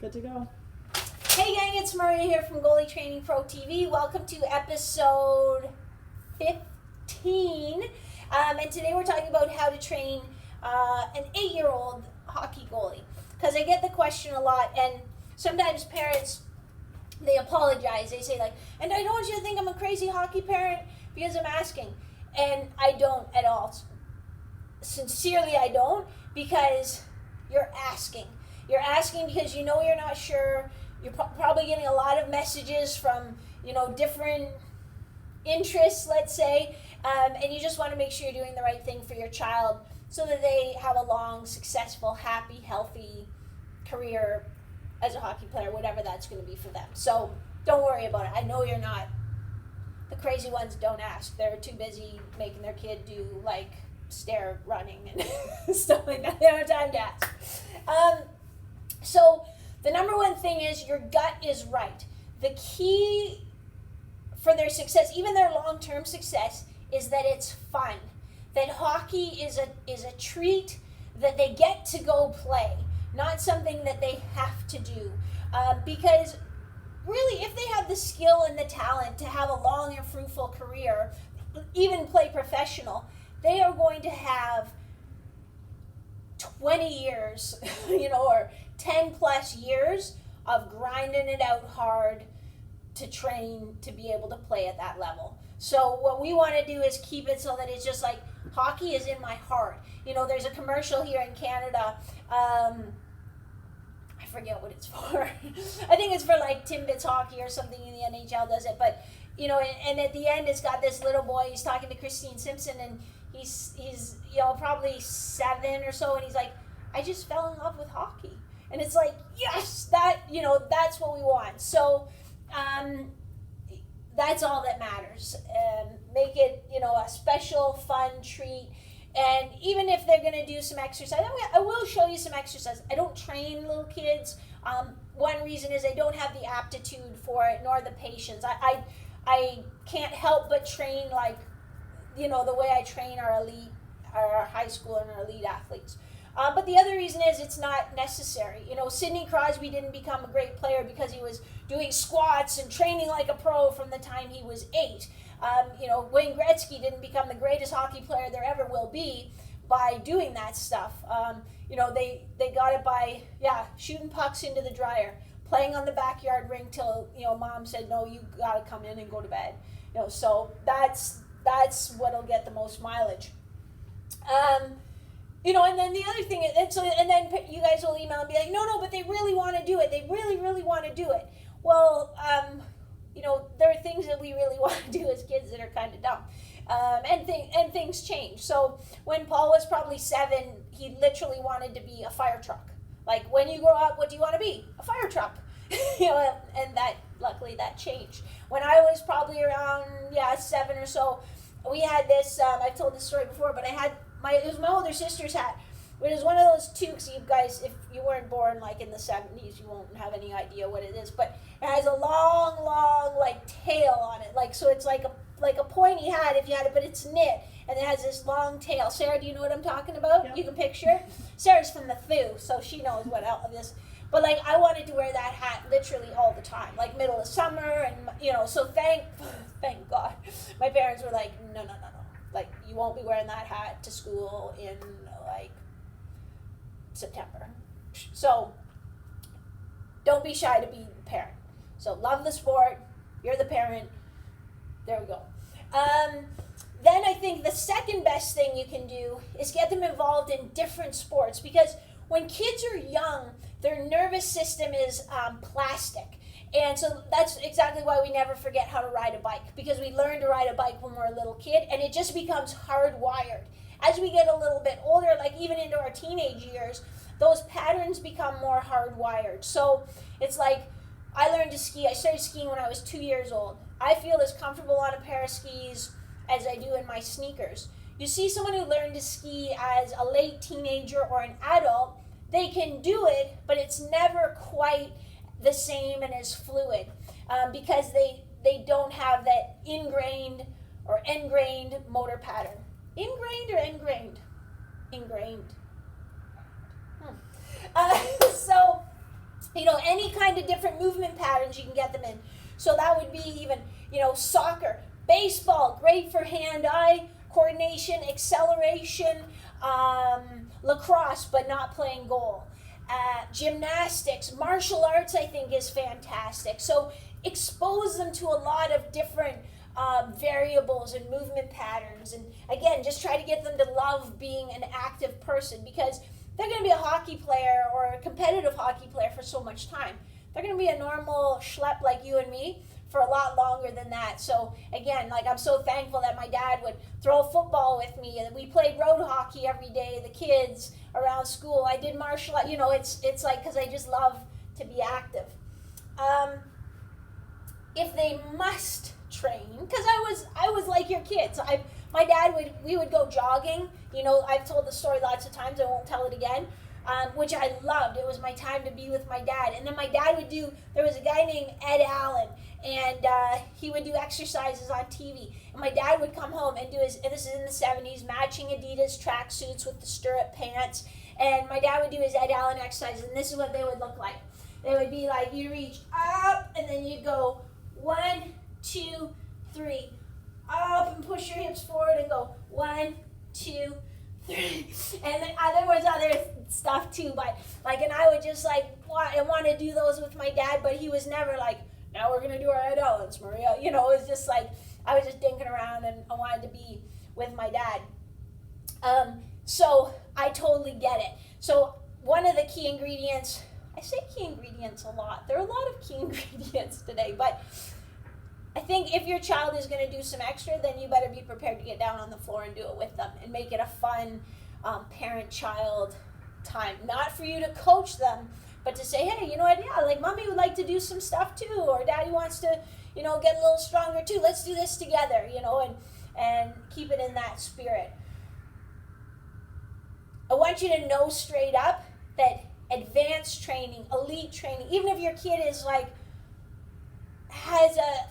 Good to go. Hey gang, it's Maria here from Goalie Training Pro TV. Welcome to episode 15. And today we're talking about how to train an 8-year-old hockey goalie. Because I get the question a lot, and sometimes parents, they apologize. They say like, and I don't want you to think I'm a crazy hockey parent because I'm asking. And I don't at all. Sincerely, I don't, because you're asking. You're asking because you know you're not sure. You're probably getting a lot of messages from, different interests, let's say, and you just want to make sure you're doing the right thing for your child so that they have a long, successful, happy, healthy career as a hockey player, whatever that's going to be for them. So don't worry about it. I know you're not. The crazy ones don't ask. They're too busy making their kid do, stair running and stuff like that. They don't have time to ask. So the number one thing is your gut is right. The key for their success, even their long-term success, is that it's fun. That hockey is a treat that they get to go play, not something that they have to do. Because really, if they have the skill and the talent to have a long and fruitful career, even play professional, they are going to have 20 years, or 10 plus years of grinding it out hard to train to be able to play at that level. So what we want to do is keep it so that it's just like hockey is in my heart. There's a commercial here in Canada. I forget what it's for. I think it's for Timbits hockey or something in the NHL does it. But, and at the end it's got this little boy, he's talking to Christine Simpson, and he's probably 7 or so, and he's like, I just fell in love with hockey. And it's like, yes, that's what we want. So that's all that matters. Make it, a special, fun treat. And even if they're going to do some exercise, I will show you some exercise. I don't train little kids. One reason is I don't have the aptitude for it, nor the patience. I can't help but train the way I train our high school and our elite athletes. But the other reason is it's not necessary. Sidney Crosby didn't become a great player because he was doing squats and training like a pro from the time he was 8. Wayne Gretzky didn't become the greatest hockey player there ever will be by doing that stuff. They got it by, shooting pucks into the dryer, playing on the backyard rink till, mom said, no, you got to come in and go to bed. So that's what'll get the most mileage. And then the other thing, and then you guys will email and be like, no, but they really want to do it. They really, really want to do it. Well, there are things that we really want to do as kids that are kind of dumb. And things change. So when Paul was probably 7, he literally wanted to be a fire truck. Like, when you grow up, what do you want to be? A fire truck. And luckily that changed. When I was probably around, 7 or so, we had this, I've told this story before, but it was my older sister's hat. It was one of those toques, you guys, if you weren't born in the 70s, you won't have any idea what it is, but it has a long, tail on it. So it's like a pointy hat if you had it, but it's knit, and it has this long tail. Sarah, do you know what I'm talking about? Yep. You can picture? Sarah's from the FU, so she knows what all of this. But I wanted to wear that hat literally all the time, middle of summer, and so thank God. My parents were like, no. You won't be wearing that hat to school in September. So don't be shy to be the parent. So love the sport. You're the parent. There we go. Then I think the second best thing you can do is get them involved in different sports, because when kids are young, their nervous system is plastic. And so that's exactly why we never forget how to ride a bike, because we learn to ride a bike when we're a little kid, and it just becomes hardwired. As we get a little bit older, even into our teenage years, those patterns become more hardwired. So it's I learned to ski. I started skiing when I was 2 years old. I feel as comfortable on a pair of skis as I do in my sneakers. You see someone who learned to ski as a late teenager or an adult, they can do it, but it's never quite the same and as fluid because they don't have that ingrained or engrained motor pattern. Ingrained or engrained? Ingrained. So any kind of different movement patterns you can get them in. So that would be even, soccer, baseball, great for hand-eye coordination, acceleration, lacrosse, but not playing goal. Gymnastics, martial arts, I think is fantastic. So expose them to a lot of different variables and movement patterns. And again, just try to get them to love being an active person, because they're going to be a hockey player or a competitive hockey player for so much time. They're going to be a normal schlep like you and me for a lot longer than that. So again, I'm so thankful that my dad would throw football with me, and we played road hockey every day, the kids around school. I did martial art, it's like, because I just love to be active. If they must train, because I was like your kids. My dad we would go jogging. I've told the story lots of times. I won't tell it again. Which I loved. It was my time to be with my dad. And then my dad there was a guy named Ed Allen, and he would do exercises on TV. And my dad would come home and do this is in the 70s, matching Adidas tracksuits with the stirrup pants. And my dad would do his Ed Allen exercises, and this is what they would look like. They would be like, you reach up, and then you go 1, 2, 3, up, and push your hips forward and go 1, 2, 3. And then, there was other stuff too, but and I would just want to do those with my dad, but he was never like, now we're gonna do our Ed Allens, Maria. It was just I was just dinking around, and I wanted to be with my dad. So I totally get it. So one of the key ingredients, I say key ingredients a lot. There are a lot of key ingredients today, but I think if your child is going to do some extra, then you better be prepared to get down on the floor and do it with them and make it a fun parent-child time. Not for you to coach them, but to say, hey, mommy would like to do some stuff too, or daddy wants to, get a little stronger too. Let's do this together, and keep it in that spirit. I want you to know straight up that advanced training, elite training, even if your kid is has a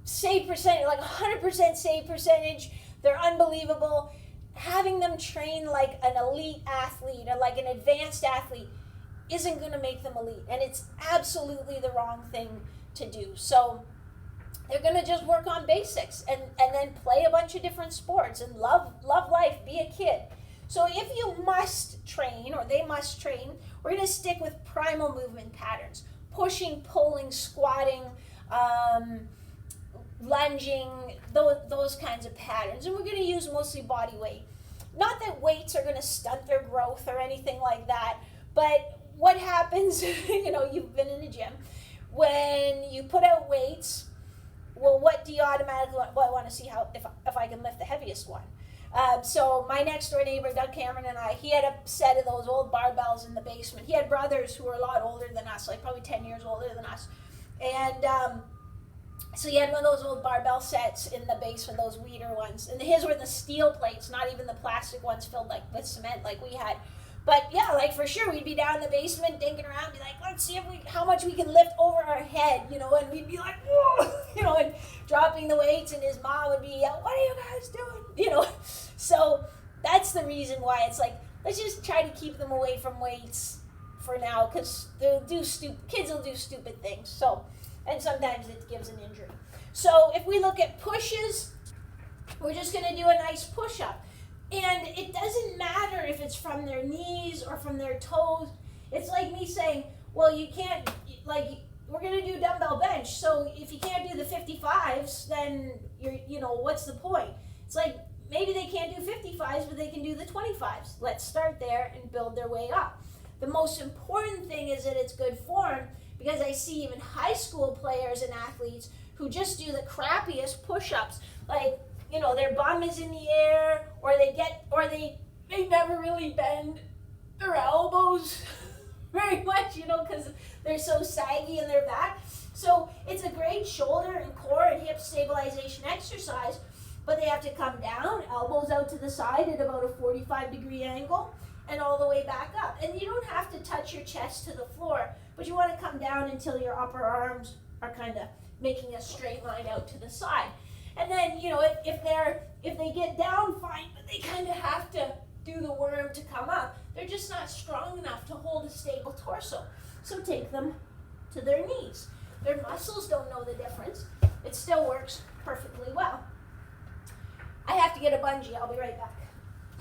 save percentage, 100% save percentage, they're unbelievable. Having them train like an elite athlete or like an advanced athlete isn't going to make them elite, and it's absolutely the wrong thing to do. So they're going to just work on basics and then play a bunch of different sports and love life, be a kid. So if you must train, or they must train, we're going to stick with primal movement patterns. Pushing, pulling, squatting, lunging, those kinds of patterns. And we're going to use mostly body weight. Not that weights are going to stunt their growth or anything like that, but what happens, you've been in a gym, when you put out weights, well, what do you automatically want? Well, I want to see if I can lift the heaviest one. So my next door neighbor, Doug Cameron, and he had a set of those old barbells in the basement. He had brothers who were a lot older than us, probably 10 years older than us. And so he had one of those old barbell sets in the basement, those weeder ones. And his were the steel plates, not even the plastic ones filled with cement like we had. But yeah, for sure, we'd be down in the basement dinking around, be like, let's see how much we can lift over our head, and we'd be like, whoa, and dropping the weights, and his mom would be, what are you guys doing, So that's the reason why it's let's just try to keep them away from weights for now, because kids will do stupid things. So, and sometimes it gives an injury. So if we look at pushes, we're just going to do a nice push-up. And it doesn't matter if it's from their knees or from their toes. It's like me saying, well, you can't, we're going to do dumbbell bench. So if you can't do the 55s, then what's the point? It's maybe they can't do 55s, but they can do the 25s. Let's start there and build their way up. The most important thing is that it's good form, because I see even high school players and athletes who just do the crappiest push-ups. Their bum is in the air, or they never really bend their elbows very much, because they're so saggy in their back. So it's a great shoulder and core and hip stabilization exercise, but they have to come down, elbows out to the side at about a 45-degree angle, and all the way back up. And you don't have to touch your chest to the floor, but you want to come down until your upper arms are kind of making a straight line out to the side. And then, if they get down, fine, but they kind of have to do the worm to come up. They're just not strong enough to hold a stable torso. So take them to their knees. Their muscles don't know the difference. It still works perfectly well. I have to get a bungee. I'll be right back.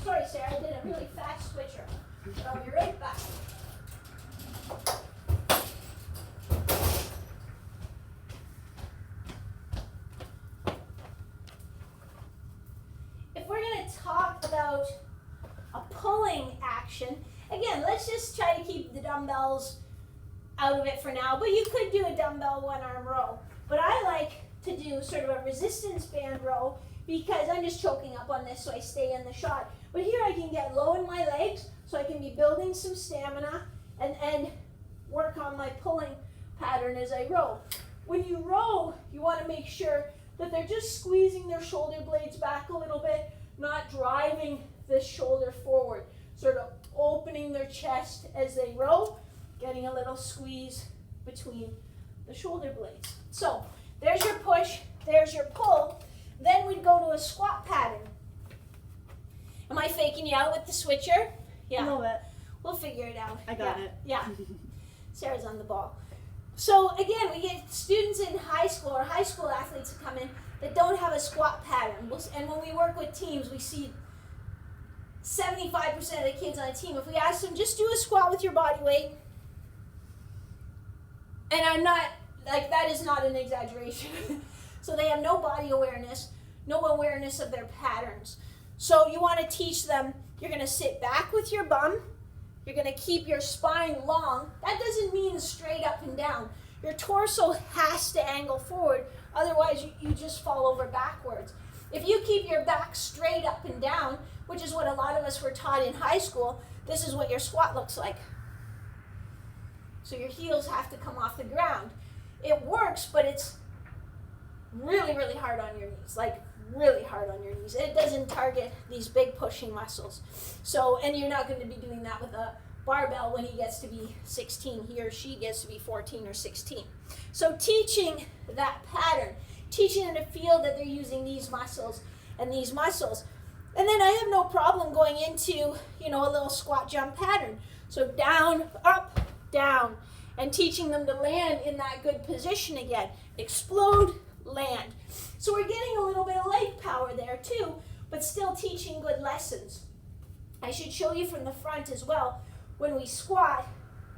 Sorry, Sarah, I did a really fast switcher. But I'll be right back. If we're going to talk about a pulling action, again, let's just try to keep the dumbbells out of it for now, but you could do a dumbbell one-arm row. But I like to do sort of a resistance band row because I'm just choking up on this so I stay in the shot. But here I can get low in my legs so I can be building some stamina and work on my pulling pattern as I row. When you row, you want to make sure that they're just squeezing their shoulder blades back a little bit, not driving the shoulder forward, sort of opening their chest as they row, getting a little squeeze between the shoulder blades. So there's your push, there's your pull. Then we'd go to a squat pattern. Am I faking you out with the switcher? Yeah. A little bit. We'll figure it out. I got it. Yeah. Sarah's on the ball. So again, we get students in high school or high school athletes that come in that don't have a squat pattern. And when we work with teams, we see 75% of the kids on a team, if we ask them, just do a squat with your body weight, and I'm not, like, that is not an exaggeration. So they have no body awareness, no awareness of their patterns. So you want to teach them, you're going to sit back with your bum, you're going to keep your spine long. That doesn't mean straight up and down. Your torso has to angle forward, otherwise you just fall over backwards. If you keep your back straight up and down, which is what a lot of us were taught in high school, this is what your squat looks like. So your heels have to come off the ground. It works, but it's really, really hard on your knees, like really hard on your knees. It doesn't target these big pushing muscles. So, and you're not going to be doing that with a barbell when he gets to be 16, he or she gets to be 14 or 16. So teaching that pattern, teaching them to feel that they're using these muscles and these muscles. And then I have no problem going into, a little squat jump pattern. So down, up, down, and teaching them to land in that good position again. Explode, land. So we're getting a little bit of leg power there too, but still teaching good lessons. I should show you from the front as well. When we squat,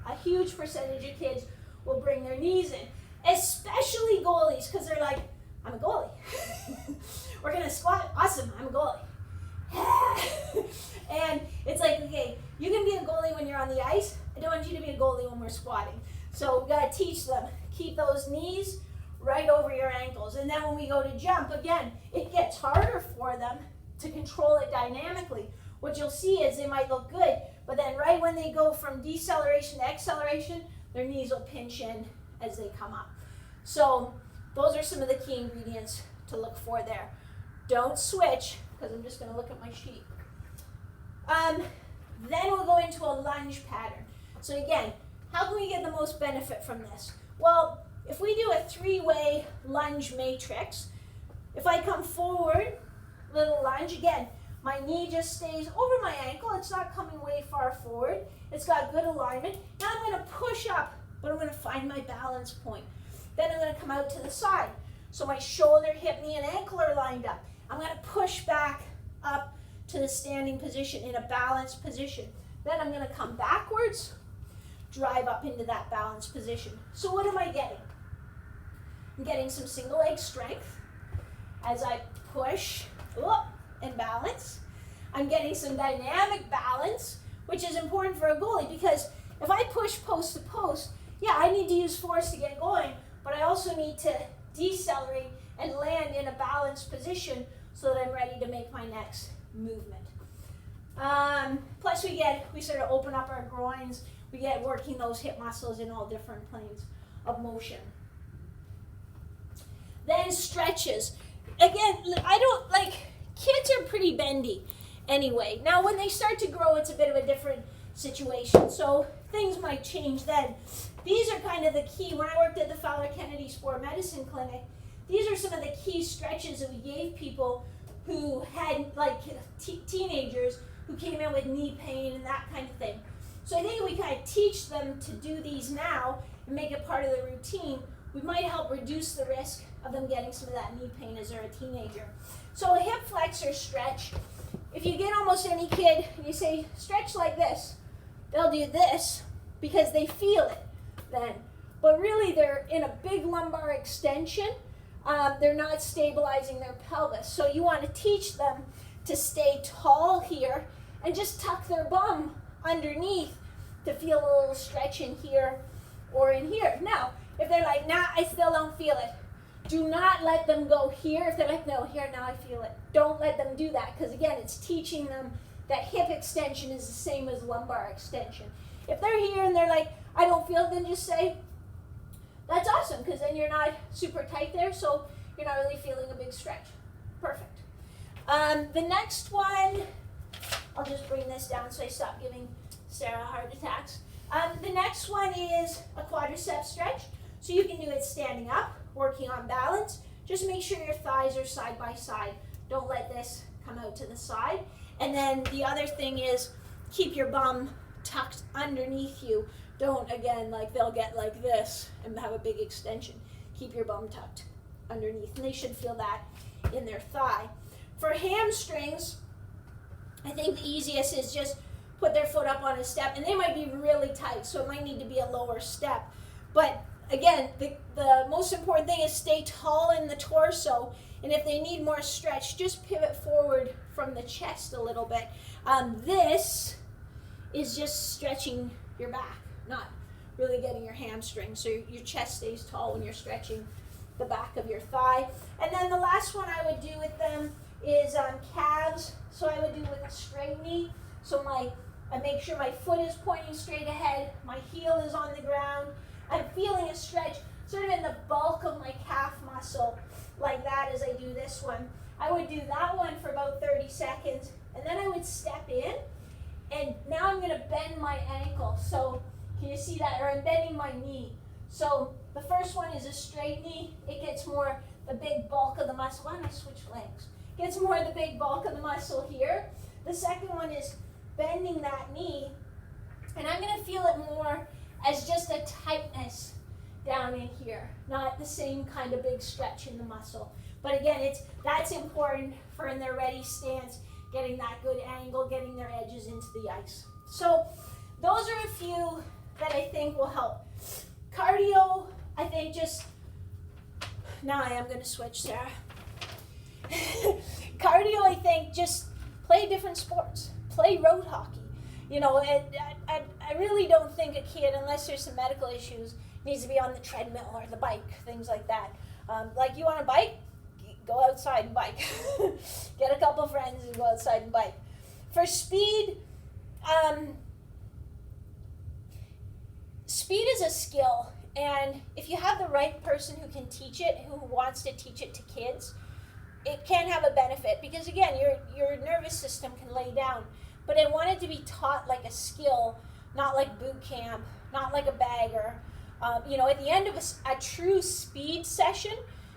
a huge percentage of kids will bring their knees in, especially goalies, because they're like, I'm a goalie. We're going to squat. Awesome, I'm a goalie. And it's like, okay, you can be a goalie when you're on the ice. I don't want you to be a goalie when we're squatting. So we got to teach them, keep those knees right over your ankles. And then when we go to jump, again, it gets harder for them to control it dynamically. What you'll see is they might look good, but then right when they go from deceleration to acceleration, their knees will pinch in as they come up. So those are some of the key ingredients to look for there. Don't switch, because I'm just going to look at my sheet. Then we'll go into a lunge pattern. So again, how can we get the most benefit from this? Well, if we do a three-way lunge matrix, if I come forward, little lunge, again, my knee just stays over my ankle. It's not coming way far forward. It's got good alignment. Now I'm going to push up, but I'm going to find my balance point. Then I'm going to come out to the side. So my shoulder, hip, knee, and ankle are lined up. I'm going to push back up to the standing position in a balanced position. Then I'm going to come backwards, drive up into that balanced position. So what am I getting? I'm getting some single leg strength as I push and balance. I'm getting some dynamic balance, which is important for a goalie, because if I push post to post, yeah, I need to use force to get going, but I also need to decelerate and land in a balanced position so that I'm ready to make my next movement. Plus we sort of open up our groins. We get working those hip muscles in all different planes of motion. Then stretches. Again, kids are pretty bendy anyway. Now when they start to grow, it's a bit of a different situation. So things might change then. These are kind of the key. When I worked at the Fowler Kennedy Sport Medicine Clinic, these are some of the key stretches that we gave people who had teenagers who came in with knee pain and that kind of thing. So I think if we kind of teach them to do these now and make it part of the routine, we might help reduce the risk of them getting some of that knee pain as they're a teenager. So a hip flexor stretch, if you get almost any kid and you say, stretch like this, they'll do this because they feel it then. But really they're in a big lumbar extension. They're not stabilizing their pelvis. So you want to teach them to stay tall here and just tuck their bum underneath to feel a little stretch in here or in here. Now, if they're like, nah, I still don't feel it, do not let them go here. If they're like, no, here, now I feel it. Don't let them do that, because again, it's teaching them that hip extension is the same as lumbar extension. If they're here and they're like, I don't feel it, then just say, that's awesome, because then you're not super tight there, so you're not really feeling a big stretch. Perfect. The next one, I'll just bring this down so I stop giving Sarah heart attacks. The next one is a quadricep stretch. So you can do it standing up, working on balance. Just make sure your thighs are side by side. Don't let this come out to the side. And then the other thing is keep your bum tucked underneath you. Don't, again, like they'll get like this and have a big extension. Keep your bum tucked underneath. And they should feel that in their thigh. For hamstrings, I think the easiest is just put their foot up on a step, and they might be really tight, so it might need to be a lower step. But again, the most important thing is stay tall in the torso, and if they need more stretch, just pivot forward from the chest a little bit. This is just stretching your back, not really getting your hamstrings, so your chest stays tall when you're stretching the back of your thigh. And then the last one I would do with them is calves. So I would do with a straight knee. So I make sure my foot is pointing straight ahead, my heel is on the ground. I'm feeling a stretch sort of in the bulk of my calf muscle, like that as I do this one. I would do that one for about 30 seconds, and then I would step in, and now I'm gonna bend my ankle. So can you see that? Or I'm bending my knee. So the first one is a straight knee. It gets more the big bulk of the muscle. Why don't I switch legs? Gets more of the big bulk of the muscle here. The second one is bending that knee, and I'm going to feel it more as just a tightness down in here, not the same kind of big stretch in the muscle. But again, that's important for in their ready stance, getting that good angle, getting their edges into the ice. So those are a few that I think will help. Cardio, I think just, now I am going to switch, Sarah. Cardio, I think, just play different sports. Play road hockey. You know, I really don't think a kid, unless there's some medical issues, needs to be on the treadmill or the bike, things like that. Like you want a bike? Go outside and bike. Get a couple friends and go outside and bike. For speed, speed is a skill. And if you have the right person who can teach it, who wants to teach it to kids, it can have a benefit, because again, your nervous system can lay down. But I want it to be taught like a skill, not like boot camp, not like a bagger. You know, at the end of a true speed session,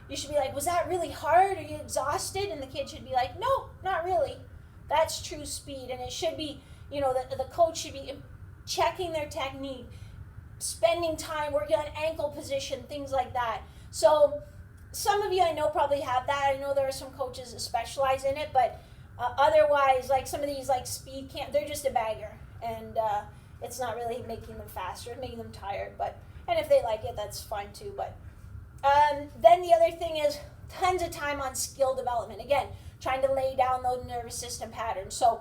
you should be like, was that really hard? Are you exhausted? And the kid should be like, no, not really. That's true speed. And it should be, you know, the coach should be checking their technique, spending time working on ankle position, things like that. So some of you I know probably have that. I know there are some coaches that specialize in it, but otherwise, like some of these like speed camp, they're just a bagger, and it's not really making them faster, it's making them tired. And if they like it, that's fine too. But then the other thing is tons of time on skill development. Again, trying to lay down those nervous system patterns. So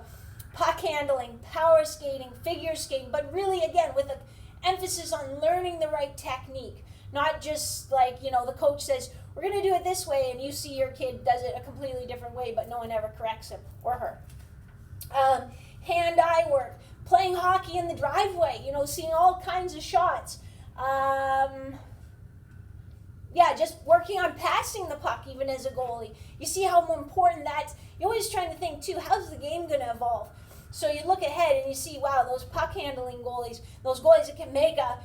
puck handling, power skating, figure skating, but really again with an emphasis on learning the right technique. Not just like, you know, the coach says, we're going to do it this way, and you see your kid does it a completely different way, but no one ever corrects him or her. Hand-eye work, playing hockey in the driveway, you know, seeing all kinds of shots. Yeah, just working on passing the puck even as a goalie. You see how important that's, you're always trying to think too, how's the game going to evolve? So you look ahead and you see, wow, those puck handling goalies, those goalies that can make a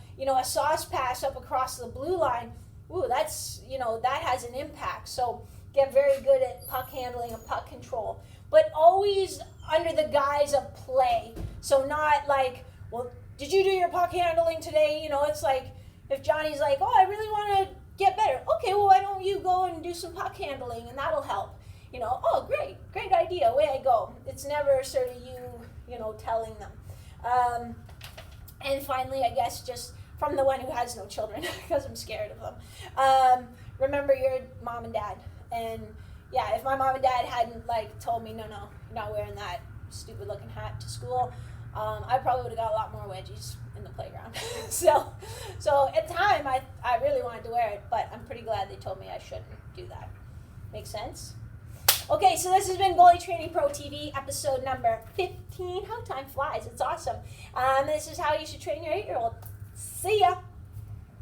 sauce pass up across the blue line, ooh, that's, you know, that has an impact. So get very good at puck handling and puck control, but always under the guise of play. So not like, well, did you do your puck handling today? You know, it's like, if Johnny's like, oh, I really want to get better. Okay, well, why don't you go and do some puck handling, and that'll help. You know, oh, great idea, away I go. It's never sort of you know, telling them. And finally, I guess, just from the one who has no children, because I'm scared of them, remember your mom and dad. And yeah, if my mom and dad hadn't like told me, no, you're not wearing that stupid looking hat to school, I probably would have got a lot more wedgies in the playground. so at the time, I really wanted to wear it, but I'm pretty glad they told me I shouldn't do that. Make sense? Okay, so this has been Goalie Training Pro TV, episode number 15. How time flies, it's awesome. This is how you should train your 8-year-old. See ya!